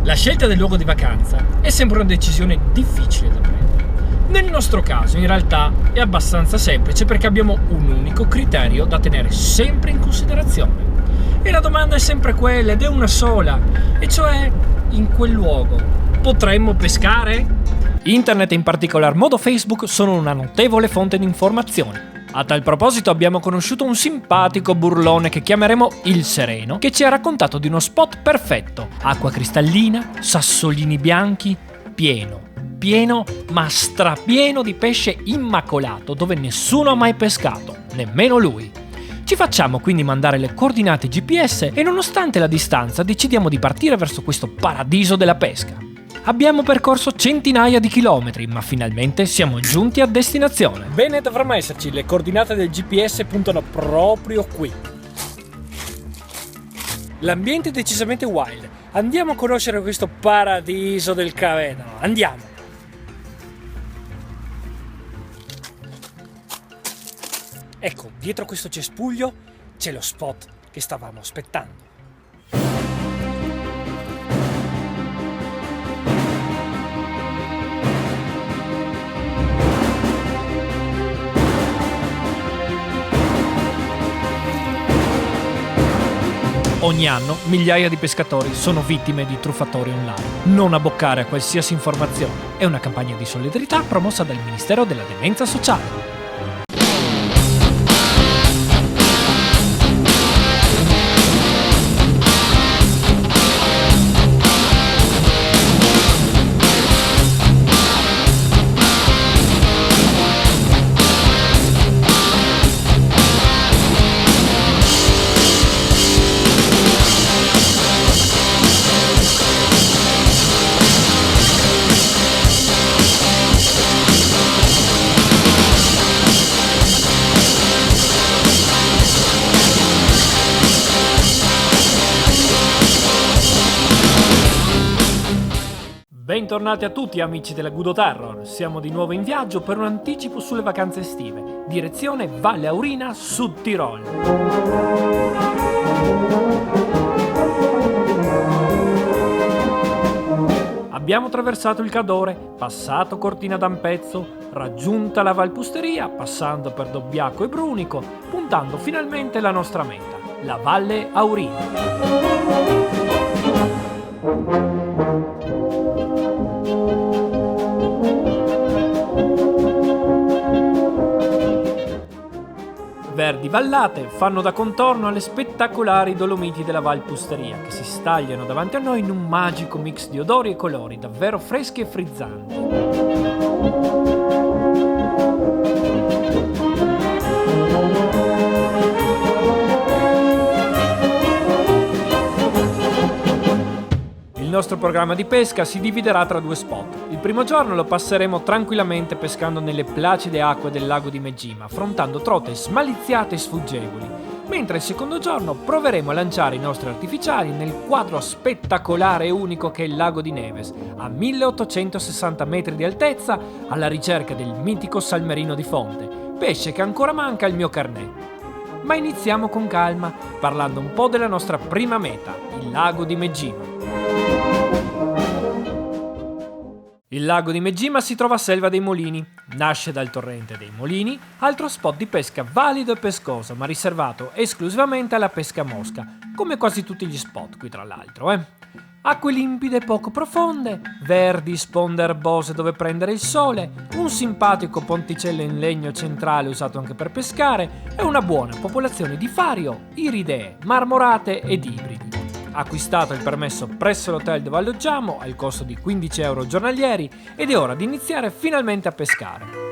La scelta del luogo di vacanza è sempre una decisione difficile da prendere. Nel nostro caso, in realtà, è abbastanza semplice perché abbiamo un unico criterio da tenere sempre in considerazione. E la domanda è sempre quella, ed è una sola, e cioè, in quel luogo potremmo pescare? Internet e in particolar modo Facebook sono una notevole fonte di informazioni. A tal proposito abbiamo conosciuto un simpatico burlone che chiameremo Il Sereno, che ci ha raccontato di uno spot perfetto: acqua cristallina, sassolini bianchi, pieno ma strapieno di pesce immacolato dove nessuno ha mai pescato, nemmeno lui. Ci facciamo quindi mandare le coordinate GPS e nonostante la distanza decidiamo di partire verso questo paradiso della pesca. Abbiamo percorso centinaia di chilometri, ma finalmente siamo giunti a destinazione. Bene, dovranno esserci, le coordinate del GPS puntano proprio qui. L'ambiente è decisamente wild. Andiamo a conoscere questo paradiso del Cavedano. Andiamo! Ecco, dietro questo cespuglio c'è lo spot che stavamo aspettando. Ogni anno migliaia di pescatori sono vittime di truffatori online. Non abboccare a qualsiasi informazione. È una campagna di solidarietà promossa dal Ministero della Demenza Sociale. Bentornati a tutti amici della Gudo Terror, siamo di nuovo in viaggio per un anticipo sulle vacanze estive, direzione Valle Aurina, Sud Tirol. Abbiamo attraversato il Cadore, passato Cortina d'Ampezzo, raggiunta la Valpusteria, passando per Dobbiaco e Brunico, puntando finalmente la nostra meta, la Valle Aurina. Verdi vallate fanno da contorno alle spettacolari Dolomiti della Valpusteria che si stagliano davanti a noi in un magico mix di odori e colori davvero freschi e frizzanti. Il nostro programma di pesca si dividerà tra due spot. Il primo giorno lo passeremo tranquillamente pescando nelle placide acque del lago di Meggima, affrontando trote smaliziate e sfuggevoli, mentre il secondo giorno proveremo a lanciare i nostri artificiali nel quadro spettacolare e unico che è il lago di Neves, a 1860 metri di altezza, alla ricerca del mitico salmerino di fonte, pesce che ancora manca al mio carnet. Ma iniziamo con calma, parlando un po' della nostra prima meta, il lago di Meggima. Il lago di Meggima si trova a Selva dei Molini, nasce dal torrente dei Molini, altro spot di pesca valido e pescoso, ma riservato esclusivamente alla pesca a mosca, come quasi tutti gli spot qui tra l'altro. Acque limpide e poco profonde, verdi sponde erbose dove prendere il sole, un simpatico ponticello in legno centrale usato anche per pescare e una buona popolazione di fario, iridee, marmorate ed ibridi. Acquistato il permesso presso l'hotel dove alloggiamo al costo di 15 euro giornalieri ed è ora di iniziare finalmente a pescare.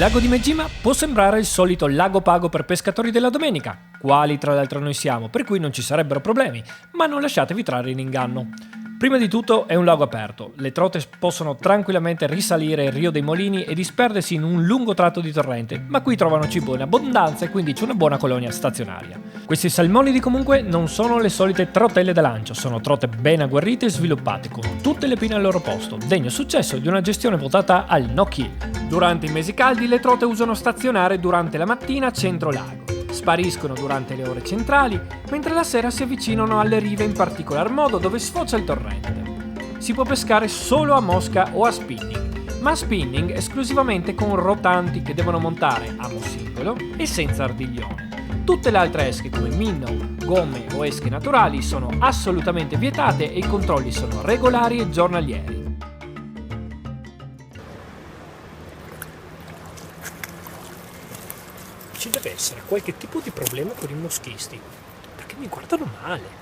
lago di Megima può sembrare il solito lago pago per pescatori della domenica, quali tra l'altro noi siamo, per cui non ci sarebbero problemi, ma non lasciatevi trarre in inganno. Prima di tutto è un lago aperto, le trote possono tranquillamente risalire il Rio dei Molini e disperdersi in un lungo tratto di torrente, ma qui trovano cibo in abbondanza e quindi c'è una buona colonia stazionaria. Questi salmonidi comunque non sono le solite trotelle da lancio, sono trote ben agguerrite e sviluppate, con tutte le pinne al loro posto, degno successo di una gestione votata al no-kill. Durante i mesi caldi le trote usano stazionare durante la mattina centro lago. Spariscono durante le ore centrali, mentre la sera si avvicinano alle rive in particolar modo dove sfocia il torrente. Si può pescare solo a mosca o a spinning, ma a spinning esclusivamente con rotanti che devono montare a mo singolo e senza ardiglione. Tutte le altre esche come minnow, gomme o esche naturali sono assolutamente vietate e i controlli sono regolari e giornalieri. Ci deve essere qualche tipo di problema con i moschisti, perché mi guardano male.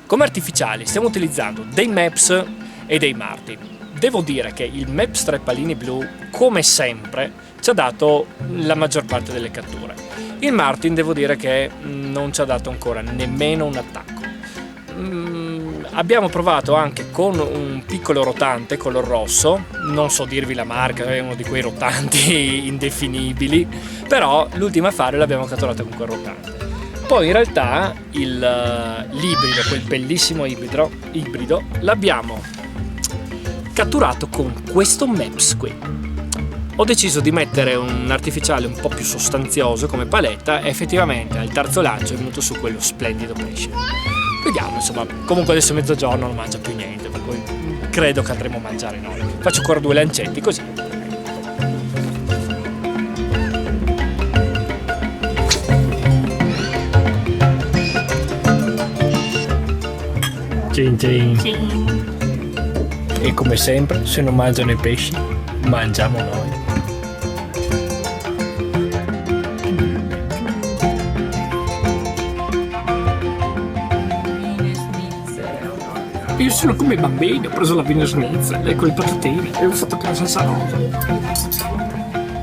Come artificiali stiamo utilizzando dei Mepps e dei Martin. Devo dire che il Mepps Streppalini blu, come sempre, ci ha dato la maggior parte delle catture. Il Martin devo dire che non ci ha dato ancora nemmeno un attacco. Abbiamo provato anche con un piccolo rotante color rosso, non so dirvi la marca, è uno di quei rotanti indefinibili, però l'ultimo affare l'abbiamo catturato con quel rotante. Poi in realtà l'ibrido, quel bellissimo ibrido, l'abbiamo catturato con questo Mepps qui. Ho deciso di mettere un artificiale un po' più sostanzioso come paletta e effettivamente al terzo lancio è venuto su quello splendido pesce. Vediamo, insomma, comunque adesso è mezzogiorno, non mangia più niente, per cui credo che andremo a mangiare noi. Faccio ancora 2 lancetti così. Cin cin. Cin. E come sempre, se non mangiano i pesci, mangiamo noi. Io sono come i bambini, ho preso la Wiener Schnitzel e con i patatini e ho fatto con la salsa rosa.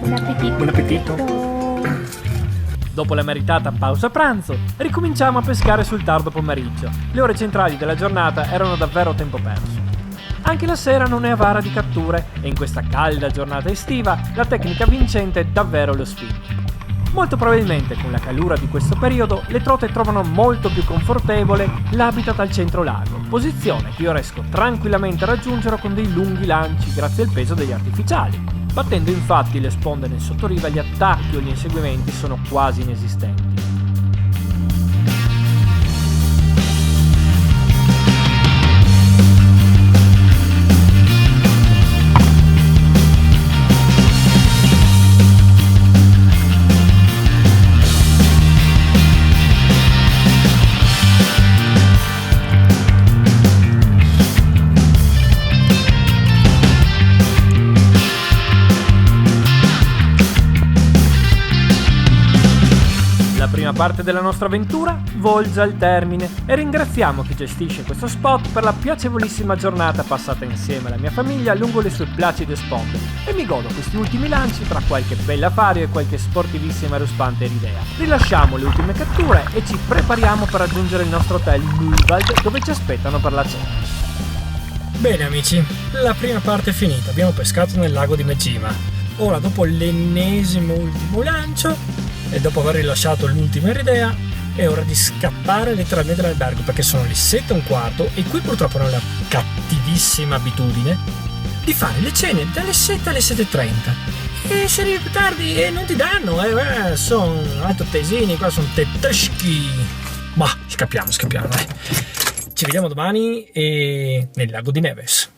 Buon appetito. Buon appetito. Dopo la meritata pausa pranzo, ricominciamo a pescare sul tardo pomeriggio. Le ore centrali della giornata erano davvero tempo perso. Anche la sera non è avara di catture e in questa calda giornata estiva la tecnica vincente è davvero lo spinning. Molto probabilmente con la calura di questo periodo le trote trovano molto più confortevole l'habitat al centro lago, posizione che io riesco tranquillamente a raggiungere con dei lunghi lanci grazie al peso degli artificiali. Battendo infatti le sponde nel sottoriva gli attacchi o gli inseguimenti sono quasi inesistenti. La prima parte della nostra avventura volge al termine e ringraziamo chi gestisce questo spot per la piacevolissima giornata passata insieme alla mia famiglia lungo le sue placide sponde e mi godo questi ultimi lanci tra qualche bell'afario e qualche sportivissima e ruspante ridea. Rilasciamo le ultime catture e ci prepariamo per raggiungere il nostro hotel Mulwald dove ci aspettano per la cena. Bene amici, la prima parte è finita, abbiamo pescato nel lago di Megima. Ora dopo l'ennesimo ultimo lancio e dopo aver rilasciato l'ultima Iridea è ora di scappare letteralmente dall'albergo perché sono le 7:15 e qui purtroppo hanno la cattivissima abitudine di fare le cene dalle 7 alle 7:30 e se arrivi più tardi non ti danno, sono alto tesini, qua sono tedeschi. Ma scappiamo dai. Ci vediamo domani nel lago di Neves.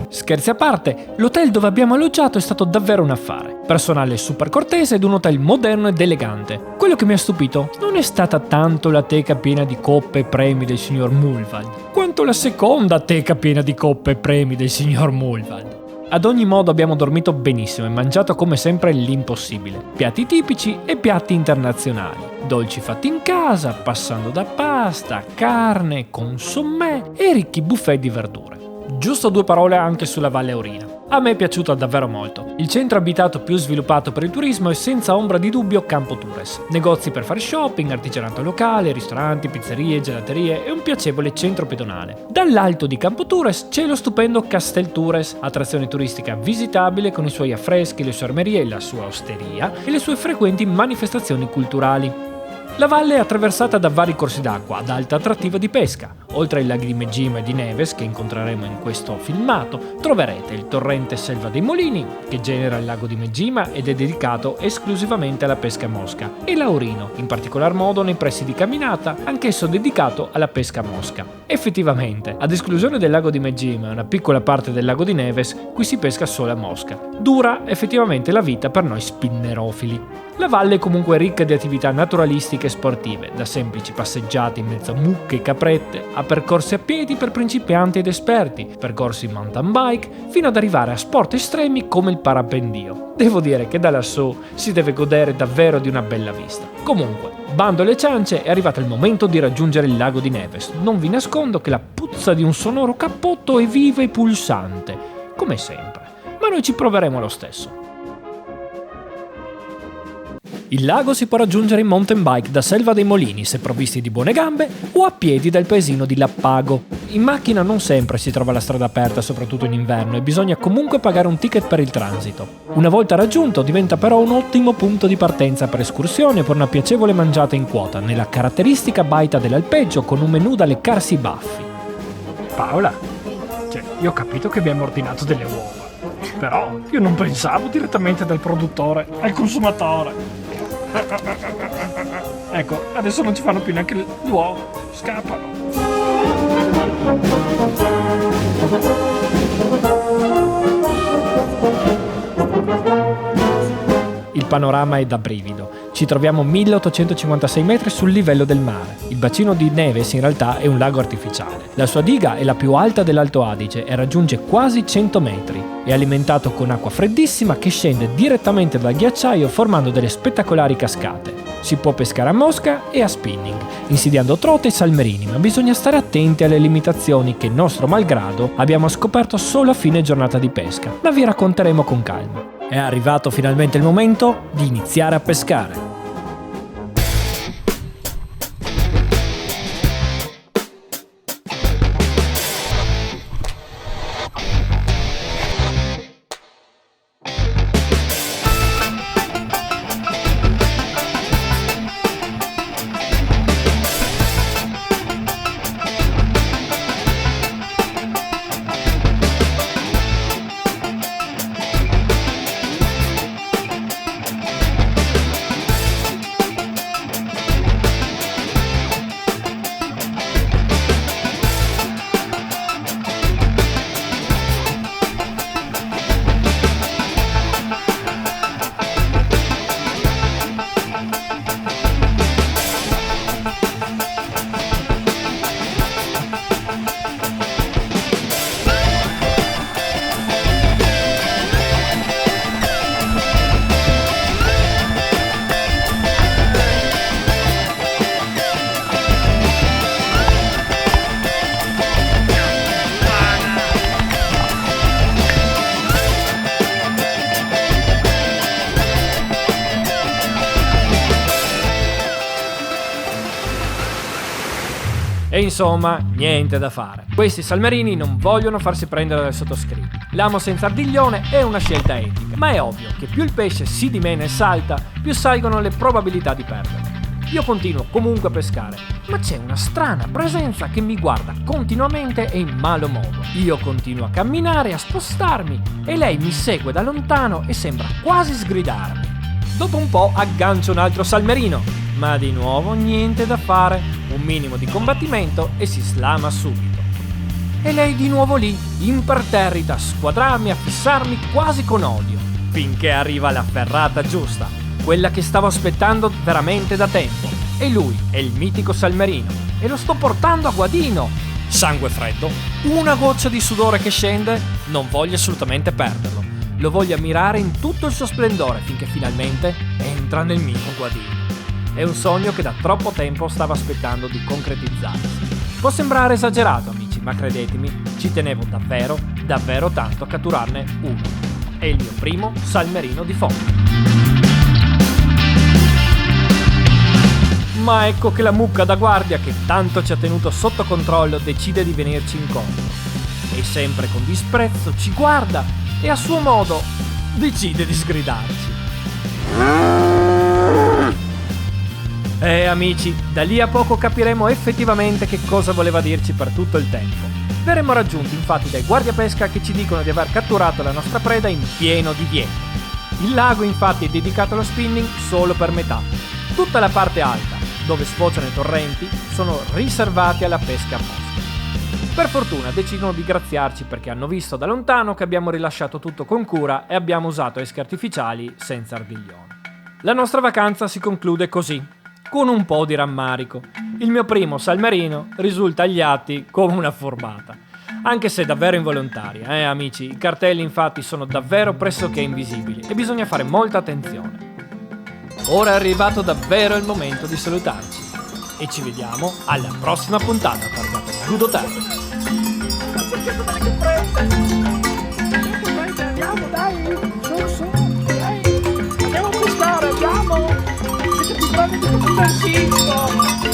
Scherzi a parte, l'hotel dove abbiamo alloggiato è stato davvero un affare. Personale super cortese ed un hotel moderno ed elegante. Quello che mi ha stupito non è stata tanto la teca piena di coppe e premi del signor Mulwald, quanto la seconda teca piena di coppe e premi del signor Mulwald. Ad ogni modo abbiamo dormito benissimo e mangiato come sempre l'impossibile. Piatti tipici e piatti internazionali. Dolci fatti in casa, passando da pasta, carne, consommé e ricchi buffet di verdure. Giusto 2 parole anche sulla Valle Aurina. A me è piaciuto davvero molto. Il centro abitato più sviluppato per il turismo è senza ombra di dubbio Campo Tures. Negozi per fare shopping, artigianato locale, ristoranti, pizzerie, gelaterie e un piacevole centro pedonale. Dall'alto di Campo Tures c'è lo stupendo Castel Tures, attrazione turistica visitabile con i suoi affreschi, le sue armerie, la sua osteria e le sue frequenti manifestazioni culturali. La valle è attraversata da vari corsi d'acqua ad alta attrattiva di pesca. Oltre ai laghi di Megima e di Neves, che incontreremo in questo filmato, troverete il torrente Selva dei Molini, che genera il lago di Megima ed è dedicato esclusivamente alla pesca a mosca, e l'Aurino, in particolar modo nei pressi di Caminata, anch'esso dedicato alla pesca a mosca. Effettivamente, ad esclusione del lago di Megima e una piccola parte del lago di Neves, qui si pesca solo a mosca. Dura effettivamente la vita per noi spinnerofili. La valle è comunque ricca di attività naturalistiche e sportive, da semplici passeggiate in mezzo a mucche e caprette, a percorsi a piedi per principianti ed esperti, percorsi mountain bike, fino ad arrivare a sport estremi come il parapendio. Devo dire che da lassù si deve godere davvero di una bella vista. Comunque, bando alle ciance, è arrivato il momento di raggiungere il lago di Neves. Non vi nascondo che la puzza di un sonoro cappotto è viva e pulsante, come sempre, ma noi ci proveremo lo stesso. Il lago si può raggiungere in mountain bike da Selva dei Molini se provvisti di buone gambe o a piedi dal paesino di Lappago. In macchina non sempre si trova la strada aperta, soprattutto in inverno, e bisogna comunque pagare un ticket per il transito. Una volta raggiunto diventa però un ottimo punto di partenza per escursioni e per una piacevole mangiata in quota, nella caratteristica baita dell'alpeggio con un menù da leccarsi i baffi. Paola, io ho capito che abbiamo ordinato delle uova, però io non pensavo direttamente dal produttore al consumatore. Ecco, adesso non ci fanno più neanche l'uovo, scappano. Il panorama è da brivido. Ci troviamo 1856 metri sul livello del mare. Il bacino di Neves in realtà è un lago artificiale. La sua diga è la più alta dell'Alto Adige e raggiunge quasi 100 metri. È alimentato con acqua freddissima che scende direttamente dal ghiacciaio formando delle spettacolari cascate. Si può pescare a mosca e a spinning, insidiando trote e salmerini, ma bisogna stare attenti alle limitazioni che, nostro malgrado, abbiamo scoperto solo a fine giornata di pesca, ma vi racconteremo con calma. È arrivato finalmente il momento di iniziare a pescare. E insomma, niente da fare. Questi salmerini non vogliono farsi prendere dal sottoscritto. L'amo senza ardiglione è una scelta etica, ma è ovvio che più il pesce si dimena e salta, più salgono le probabilità di perderlo. Io continuo comunque a pescare, ma c'è una strana presenza che mi guarda continuamente e in malo modo. Io continuo a camminare e a spostarmi e lei mi segue da lontano e sembra quasi sgridarmi. Dopo un po' aggancio un altro salmerino, ma di nuovo niente da fare, un minimo di combattimento e si slama subito. E lei di nuovo lì, imperterrita, a squadrarmi, a fissarmi quasi con odio, finché arriva la ferrata giusta, quella che stavo aspettando veramente da tempo. E lui è il mitico salmerino, e lo sto portando a guadino. Sangue freddo, una goccia di sudore che scende, non voglio assolutamente perderlo. Lo voglio ammirare in tutto il suo splendore finché finalmente entra nel mio guadino. È un sogno che da troppo tempo stavo aspettando di concretizzarsi. Può sembrare esagerato, amici, ma credetemi, ci tenevo davvero, davvero tanto a catturarne uno. È il mio primo salmerino di fondo. Ma ecco che la mucca da guardia che tanto ci ha tenuto sotto controllo decide di venirci incontro. E sempre con disprezzo ci guarda e a suo modo decide di sgridarci. Amici, da lì a poco capiremo effettivamente che cosa voleva dirci per tutto il tempo. Verremo raggiunti infatti dai guardiapesca che ci dicono di aver catturato la nostra preda in pieno divieto. Il lago infatti è dedicato allo spinning solo per metà. Tutta la parte alta, dove sfociano i torrenti, sono riservati alla pesca a mosca. Per fortuna decidono di graziarci perché hanno visto da lontano che abbiamo rilasciato tutto con cura e abbiamo usato esche artificiali senza ardiglione. La nostra vacanza si conclude così, con un po' di rammarico. Il mio primo salmerino risulta agli atti come una furbata, anche se davvero involontaria, amici. I cartelli infatti sono davvero pressoché invisibili e bisogna fare molta attenzione. Ora è arrivato davvero il momento di salutarci e ci vediamo alla prossima puntata per Good Hotel. Andiamo, dai, su, dai. Andiamo a pescare, andiamo. Siete più bravi di tutto il sito.